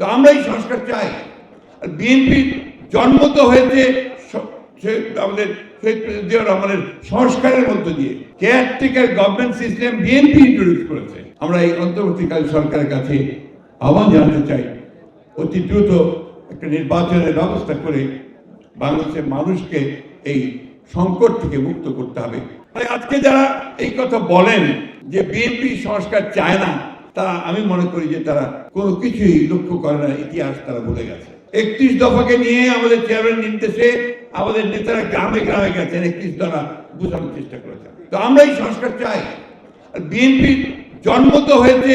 তো আমরা এই সংস্কার চাই। আর বিএনপির জন্ম তো হয়েছে আমাদের শহীদ প্রেসিডেন্ট জিয়াউর রহমানের সংস্কারের মধ্য দিয়ে। Caretaker government system BNP introduce করেছে। আমরা এই অন্তর্বর্তীকালীন সরকারের কাছে আহ্বান জানাতে চাই, অতি দ্রুত একটা নির্বাচনের ব্যবস্থা করে বাংলাদেশের মানুষকে এই সংকট থেকে মুক্ত করতে হবে। আজকে যারা এই কথা বলেন যে বিএনপি সংস্কার চায় না, তারা আমি মনে করি যে তারা কোনো কিছুই লক্ষ্য করে না, ইতিহাস তারা ভুলে গেছে। 31 দফাকে নিয়ে আমাদের চেয়ারম্যান নির্দেশে আমাদের নেতারা গ্রামে গ্রামে গেছেন, 31 দফা বোঝানোর চেষ্টা করেছেন। তো আমরা এই সংস্কার চাই। আর বিএনপির জন্ম তো হয়েছে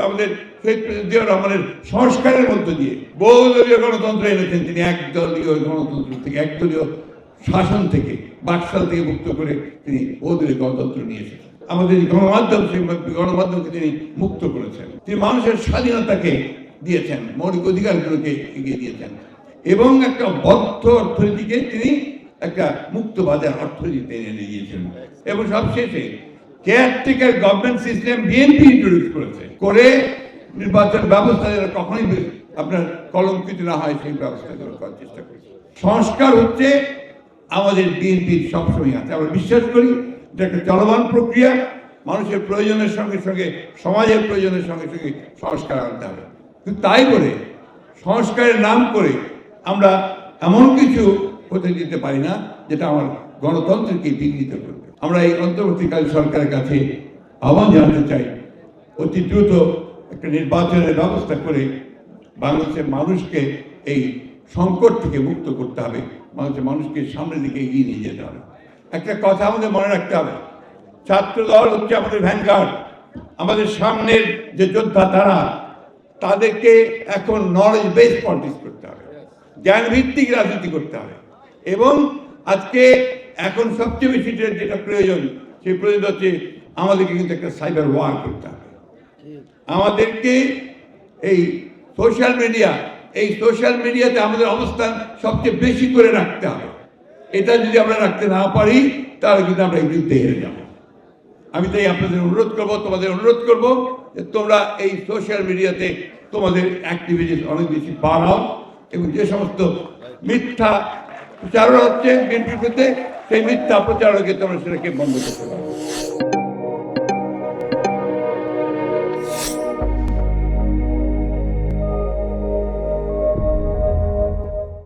আমাদের শহীদ প্রেসিডেন্ট জিয়াউর রহমানের সংস্কারের মধ্য দিয়ে। বহুদলীয় গণতন্ত্র এনেছেন তিনি, একদলীয় গণতন্ত্র থেকে, একদলীয় শাসন থেকে, বাকশাল থেকে মুক্ত করে তিনি বহুদলীয় গণতন্ত্র নিয়ে এসেছেন। আমাদের গণমাধ্যম, সেই গণমাধ্যমকে তিনি মুক্ত করেছেন। তিনি মানুষের স্বাধীনতাকে দিয়েছেন, মৌলিক অধিকারগুলোকে এগিয়ে দিয়েছেন এবং একটা বদ্ধ অর্থনীতিকে তিনি একটা মুক্ত বাজার অর্থনীতিতে এনে দিয়েছেন। এবং সবশেষে caretaker government system BNP introduce করেছে, করে নির্বাচন ব্যবস্থা যেন কখনোই আপনার কলঙ্কিত না হয় সেই ব্যবস্থা করার চেষ্টা করেছে। সংস্কার হচ্ছে আমাদের বিএনপির সবসময় আছে। আমরা বিশ্বাস করি এটা একটা চলমান প্রক্রিয়া। মানুষের প্রয়োজনের সঙ্গে সঙ্গে, সমাজের প্রয়োজনের সঙ্গে সঙ্গে সংস্কার আনতে হবে। কিন্তু তাই করে সংস্কারের নাম করে আমরা এমন কিছু হতে দিতে পারি না যেটা আমার গণতন্ত্রকে বিঘ্নিত করবে। আমরা এই অন্তর্বর্তীকালীন সরকারের কাছে আহ্বান জানাতে চাই, অতি দ্রুত একটা নির্বাচনের ব্যবস্থা করে বাংলাদেশের মানুষকে এই সংকট থেকে মুক্ত করতে হবে। বাংলাদেশের মানুষকে সামনের দিকে এগিয়ে নিয়ে যেতে হবে। একটা কথা আমাদের মনে রাখতে হবে, ছাত্র দল হচ্ছে আমাদের ভ্যানগার্ড, আমাদের সামনের যে যোদ্ধা তারা, তাদেরকে এখন নলেজ বেস পলিটিক্স করতে হবে, জ্ঞান ভিত্তিক রাজনীতি করতে হবে। এবং আজকে এখন সবচেয়ে বেশি যেটা প্রয়োজন, সেই প্রয়োজন হচ্ছে আমাদেরকে কিন্তু একটা সাইবার ওয়ার করতে হবে। আমাদেরকে এই সোশ্যাল মিডিয়াতে আমাদের অবস্থান সবচেয়ে বেশি করে রাখতে হবে। এটা যদি আমরা রাখতে না পারি তাহলে কিন্তু আমরা এই যুদ্ধে হেরে যাব। আমি তাই আপনাদের তোমাদের অনুরোধ করবো যে তোমরা এই সোশ্যাল মিডিয়াতে তোমাদের অ্যাক্টিভিটিস অনেক বেশি বাড়াও এবং যে সমস্ত মিথ্যা প্রচারণা হচ্ছে বিএনপির বিরুদ্ধে, সেই মিথ্যা প্রচারণাকে তোমরা সেটাকে বন্ধ করতে পারো।